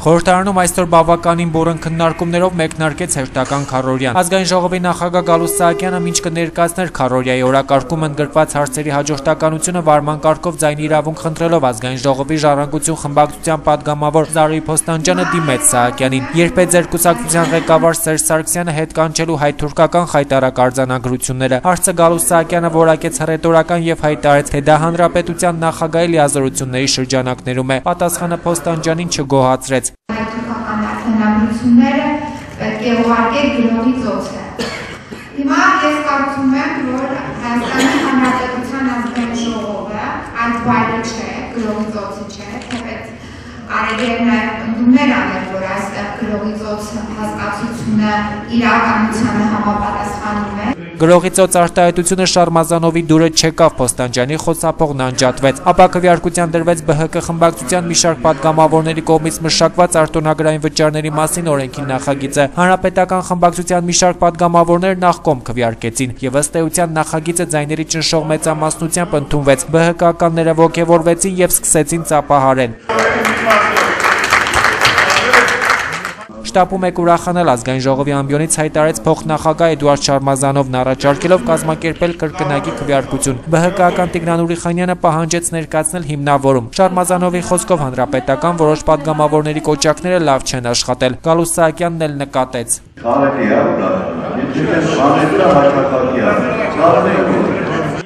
Խորհրդարանում այսօր բավականին բուռն քննարկումներով մեկնարկեց հերթական քառօրյան։ Ազգային ժողովի նախագահ Գալուստ Սահակյանը մինչ կներկայացներ քառօրյայի օրակարգում ընդգրկված հարցերի հաջորդականությունը վարման կարգով ձայնի իրավունք խնդրելով Ազգային ժողովի ժառանգություն խմբակցության պատգամավոր Զարուհի Փոստանջյանը դիմեց Սահակյանին, երբ է ձեր կուսակցության ղեկավար Սերժ Սարգսյանը հետ կանչելու հայ-թուրքական խայտարակ արձանագրությունները։ Հարցը Գալուստ Սահակյանը որակեց հռետորական եւ հայտարարեց, թե դա հանրապետության նախագահի լիազորությունների շրջանակներում է։ Պատասխանը Փոստանջյանին չգոհացրեց։ Հայ-թուրքական արձանագրությունները պետք է ուղարկել գրողի ծոցը։ Հիմա ես կարծում եմ, որ Հայաստանի Հանրապետության ազգային ժողովը այդ վայրը չէ, գրողի ծոցը չէ, թեպետ կարելի է նաև ընդուններ անել, որ այստեղ գրողի ծոց հասկացությունը իրականությանը համապատասխանում է։ Գրողի ծոց արտահայտությունը Շարմազանովի դուրը չեկավ, Փոստանջյանի խոսափողն անջատվեց, ապա քվեարկության դրվեց ԲՀԿ խմբակցության մի շարք պատգամավորների կողմից մշակված արտոնագրային վճարների մասին օրենքի նախագիծը։ Հանրապետական խմբակցության մի շարք պատգամավորներ նախկոմ քվեարկեցին եւ ըստ էության նախագիծը ձայների ճնշող մեծամասնությամբ ընդունվեց։ ԲՀԿ-ականները ոգևորվեցին եւ սկսեցին ծափահարել։ Շտապում եք ուրախանել, Ազգային ժողովի ամբիոնից հայտարարեց փոխնախագահ Էդուարդ Շարմազանովն առաջարկելով կազմակերպել կրկնակի քվեարկություն։ ԲՀԿ-ական Տիգրան Ուրիխանյանը պահանջեց ներկայացնել հիմնավորում։ Շարմազանովի խոսքով հանրապետական որոշ պատգամավորների կոճակները լավ չեն աշխատել։ Գալուստ Սահակյանն էլ նկատեց։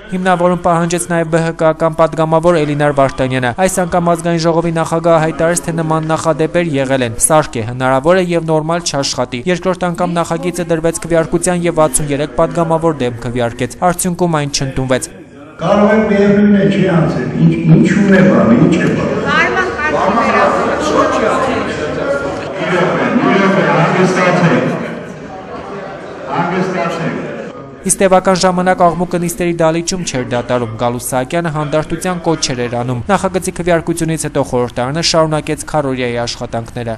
Հիմնավորում պահանջեց նաև ԲՀԿ-ական պատգամավոր Էլինար Վարդանյանը։ Այս անգամ Ազգային ժողովի նախագահը հայտարարեց, թե նման նախադեպեր եղել են։ Սարք է, հնարավոր է եւ նորմալ չաշխատի։ Երկրորդ անգամ նախագիծը դրվեց քվեարկության եւ 63 պատգամավոր դեմ քվեարկեց։ Արդյունքում այն չընդունվեց։ Կարող է միևնույն է չի անցել։ Ինչու՞ն է բան, ինչ է բան։ Իստևական ժամանակ աղմուկը նիստերի դալիճում չէր դադարում։ Գալուստ Սահակյանը հանդարտության կոչեր էր անում։ Նախագծի քվեարկությունից հետո խորհրդարանը շարունակեց քառօրյայի աշխատանքները։